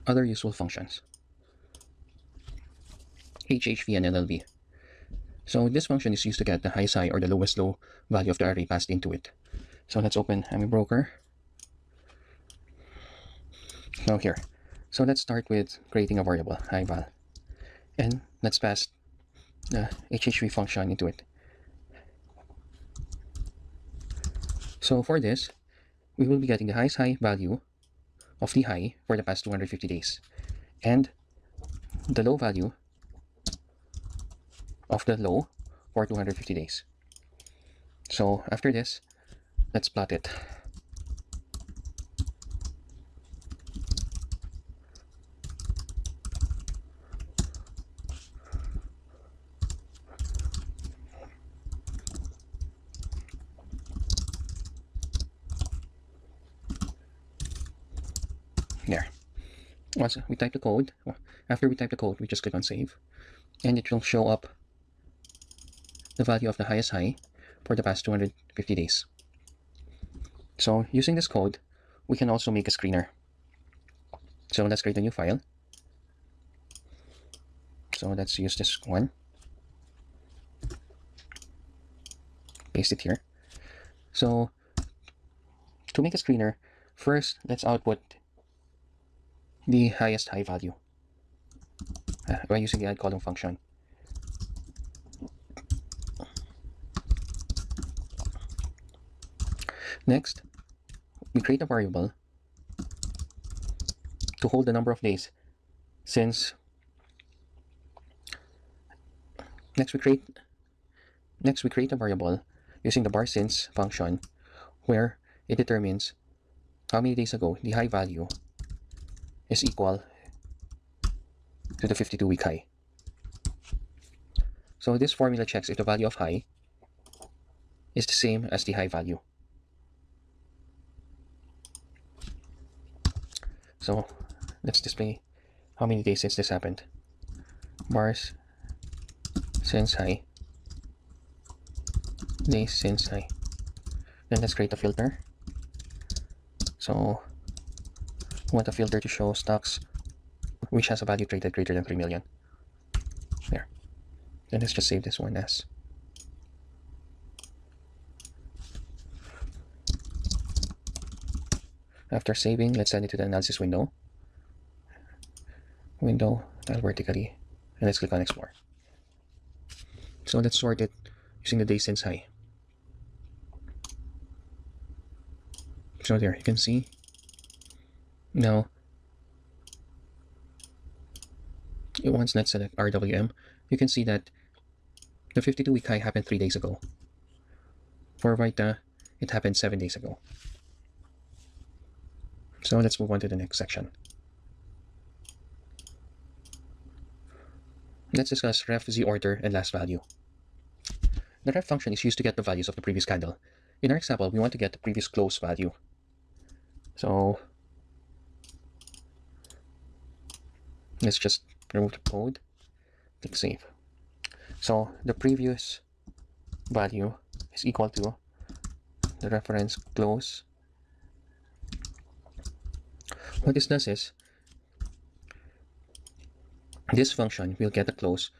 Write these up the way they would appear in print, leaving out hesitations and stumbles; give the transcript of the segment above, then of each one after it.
Other useful functions. HHV and LLV. So this function is used to get the highest high or the lowest low value of the array passed into it. So let's open AmiBroker. Now here. So let's start with creating a variable, highval. And let's pass the HHV function into it. So for this, we will be getting the highest high value of the high for the past 250 days. And the low value of the low for 250 days. So after this, let's plot it. There. Once we type the code, after we type the code, we just click on save, and it will show up the value of the highest high for the past 250 days. So using this code, we can also make a screener. So let's create a new file. So let's use this one. Paste it here. So to make a screener, first let's output the highest high value by using the add column function. Next, we create a variable to hold the number of days since next we create a variable using the bar_since function where it determines how many days ago the high value is equal to the 52-week high. So this formula checks if the value of high is the same as the high value. So let's display how many days since this happened. Bars since high, days since high. Then let's create a filter. So we want a filter to show stocks which has a value traded greater than 3 million. There. Then let's just save this one as. After saving, let's send it to the analysis window. Tile vertically, and let's click on explore. So let's sort it using the days since high. So there, you can see. Now, once let's select RWM, you can see that the 52-week high happened 3 days ago. For Vita, it happened 7 days ago. So let's move on to the next section. Let's discuss ref, z order, and last value. The ref function is used to get the values of the previous candle. In our example, we want to get the previous close value. So let's just remove the code, click save. So the previous value is equal to the reference close. What this does is this function will get the close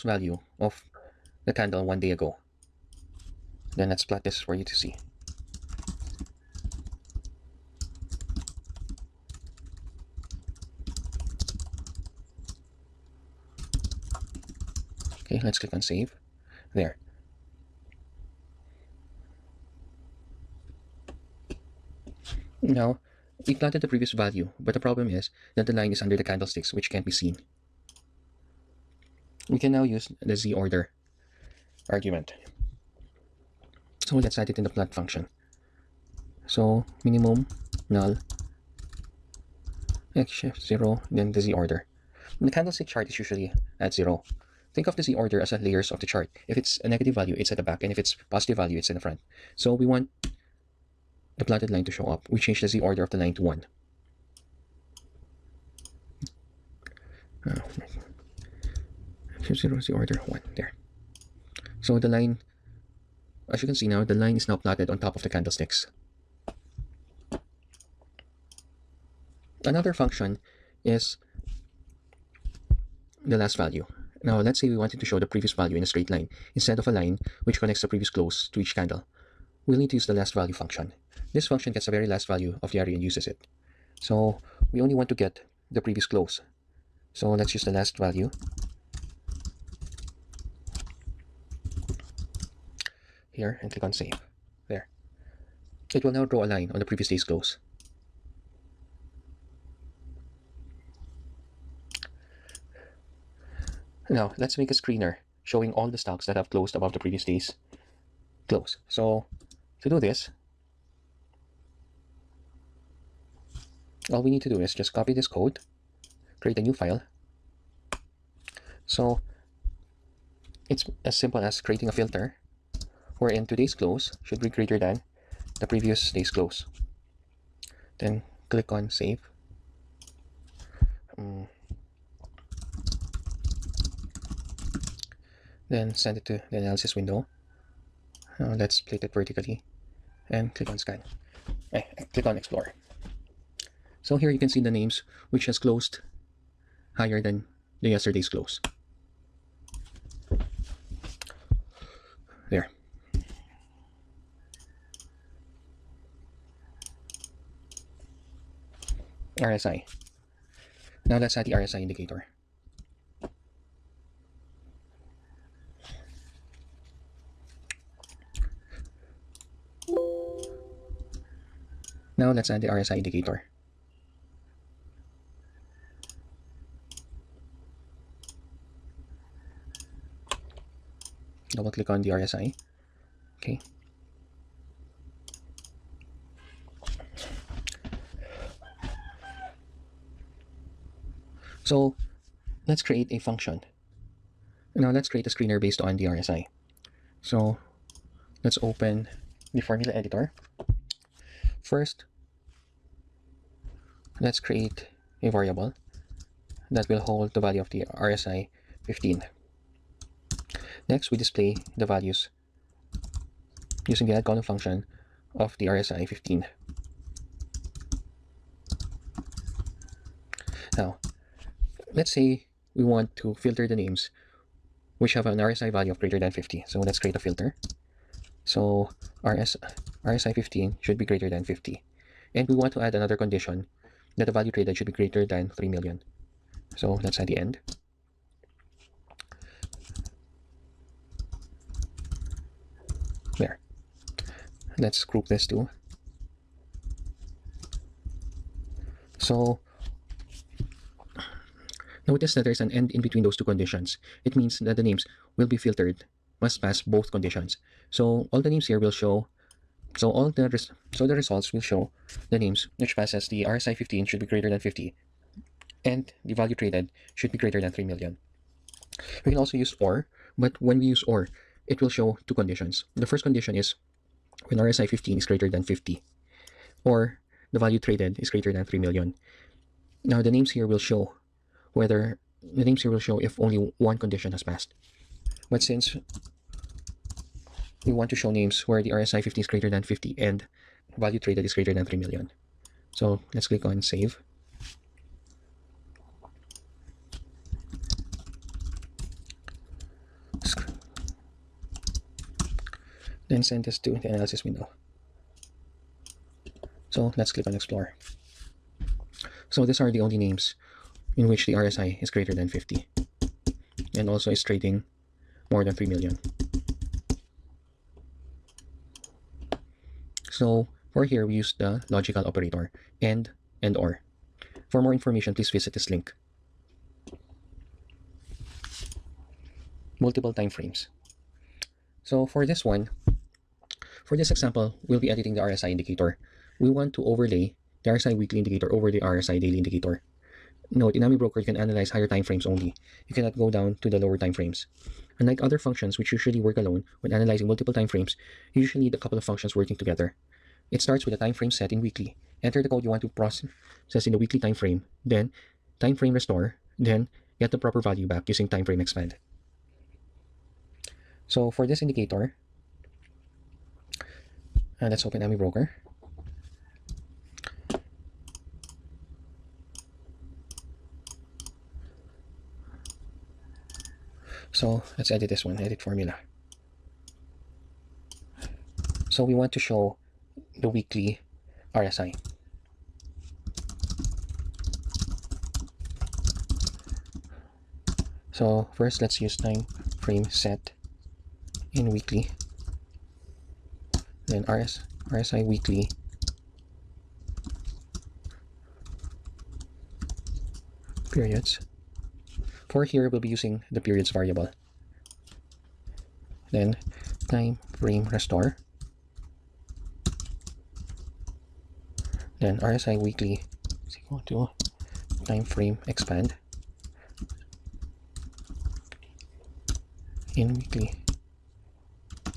value of the candle 1 day ago. Then let's plot this for you to see. Okay, let's click on save. There. Now, we plotted the previous value, but the problem is that the line is under the candlesticks, which can't be seen. We can now use the z order argument. So let's add it in the plot function. So minimum null x shift 0, then the z order. The candlestick chart is usually at 0. Think of the z order as a layers of the chart. If it's a negative value, it's at the back, and if it's positive value, it's in the front. So we want the plotted line to show up. We change the z order of the line to 1. 0 z order 1 there. So the line, as you can see now, the line is now plotted on top of the candlesticks. Another function is the last value. Now, let's say we wanted to show the previous value in a straight line instead of a line which connects the previous close to each candle. We'll need to use the last value function. This function gets the very last value of the area and uses it. So we only want to get the previous close. So let's use the last value. Here and click on save. There. It will now draw a line on the previous day's close. Now, let's make a screener showing all the stocks that have closed above the previous day's close. So, to do this, all we need to do is just copy this code, create a new file. So, it's as simple as creating a filter wherein today's close should be greater than the previous day's close. Then click on save. Then send it to the analysis window. Let's split it vertically and click on scan. Click on explore. So here you can see the names which has closed higher than the yesterday's close. There. RSI. Now let's add the RSI indicator. Now let's add the RSI indicator. Double click on the RSI. Okay. So let's create a function. Now let's create a screener based on the RSI. So let's open the formula editor. First, let's create a variable that will hold the value of the RSI 15. Next, we display the values using the add column function of the RSI 15. Now, let's say we want to filter the names which have an RSI value of greater than 50. So let's create a filter. So RSI 15 should be greater than 50. And we want to add another condition that the value traded should be greater than 3 million. So let's add the end. There. Let's group this too. So notice that there's an end in between those two conditions. It means that the names will be filtered, must pass both conditions. So all the names here will show, the results will show the names which passes the RSI 15 should be greater than 50, and the value traded should be greater than 3 million. We can also use OR, but when we use OR, it will show two conditions. The first condition is when RSI 15 is greater than 50, or the value traded is greater than 3 million. Now the names here will show if only one condition has passed. But since we want to show names where the RSI 15 is greater than 50 and value traded is greater than 3 million. So let's click on save. Then send this to the analysis window. So let's click on explore. So these are the only names in which the RSI is greater than 50 and also is trading more than 3 million. So for here, we use the logical operator AND and OR. For more information, please visit this link. Multiple time frames. So for this example, we'll be editing the RSI indicator. We want to overlay the RSI weekly indicator over the RSI daily indicator. Note, in AmiBroker, you can analyze higher time frames only. You cannot go down to the lower time frames. Unlike other functions which usually work alone, when analyzing multiple time frames, you usually need a couple of functions working together. It starts with a time frame set in weekly. Enter the code you want to process in the weekly time frame, then time frame restore, then get the proper value back using time frame expand. So for this indicator, let's open AmiBroker. So let's edit this one, edit formula. So we want to show the weekly RSI. So first, let's use time frame set in weekly. Then RSI weekly periods. For here, we'll be using the periods variable. Then time frame restore. Then RSI weekly is equal to time frame expand in weekly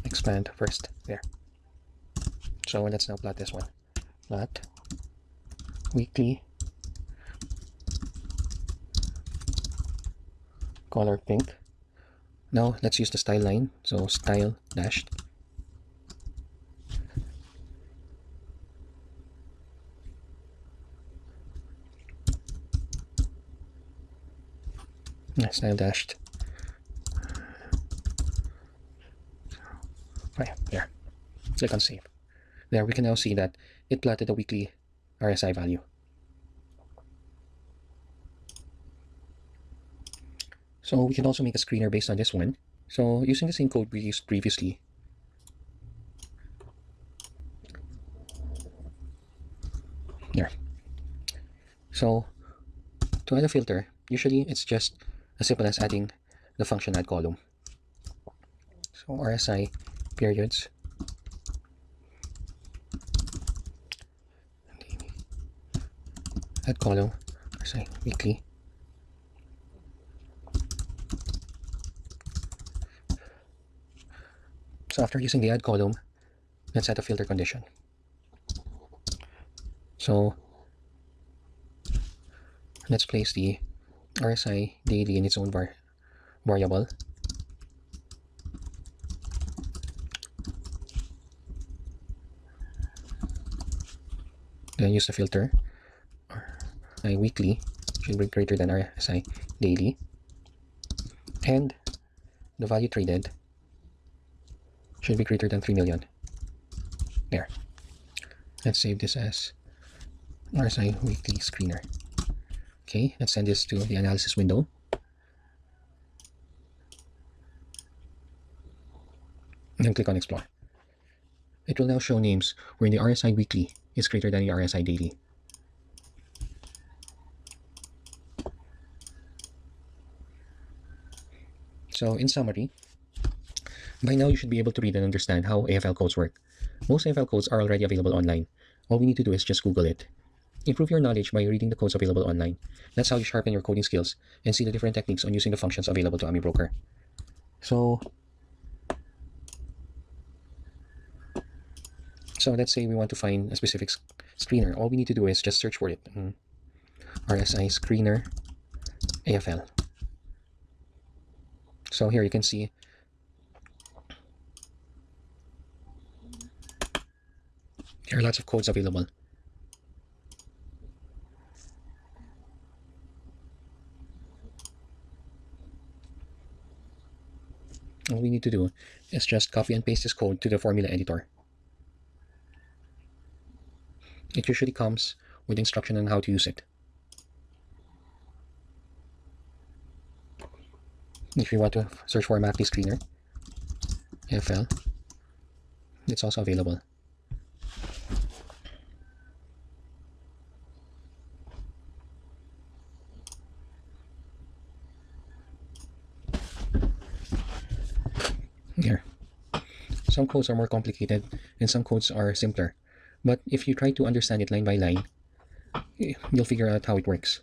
expand first. There. So let's now plot this one. Plot weekly color pink. Now let's use the style line. So style dashed. Style dashed. Right there. Click on save. There we can now see that it plotted the weekly RSI value. So we can also make a screener based on this one. So using the same code we used previously. There. So to add a filter, usually it's just as simple as adding the function add column. So RSI periods add column RSI weekly. So after using the add column, let's add a filter condition. So let's place the RSI daily in its own variable. Then use the filter. RSI weekly should be greater than RSI daily. And the value traded should be greater than 3 million. There. Let's save this as RSI weekly screener. Okay, let's send this to the analysis window. And then click on explore. It will now show names where the RSI weekly is greater than the RSI daily. So in summary, by now you should be able to read and understand how AFL codes work. Most AFL codes are already available online. All we need to do is just Google it. Improve your knowledge by reading the codes available online. That's how you sharpen your coding skills and see the different techniques on using the functions available to AmiBroker. So let's say we want to find a specific screener. All we need to do is just search for it. RSI screener AFL. So here you can see there are lots of codes available. All we need to do is just copy and paste this code to the formula editor. It usually comes with instruction on how to use it. If you want to search for a MACD screener, AFL, it's also available. Here. Some codes are more complicated and some codes are simpler. But if you try to understand it line by line, you'll figure out how it works.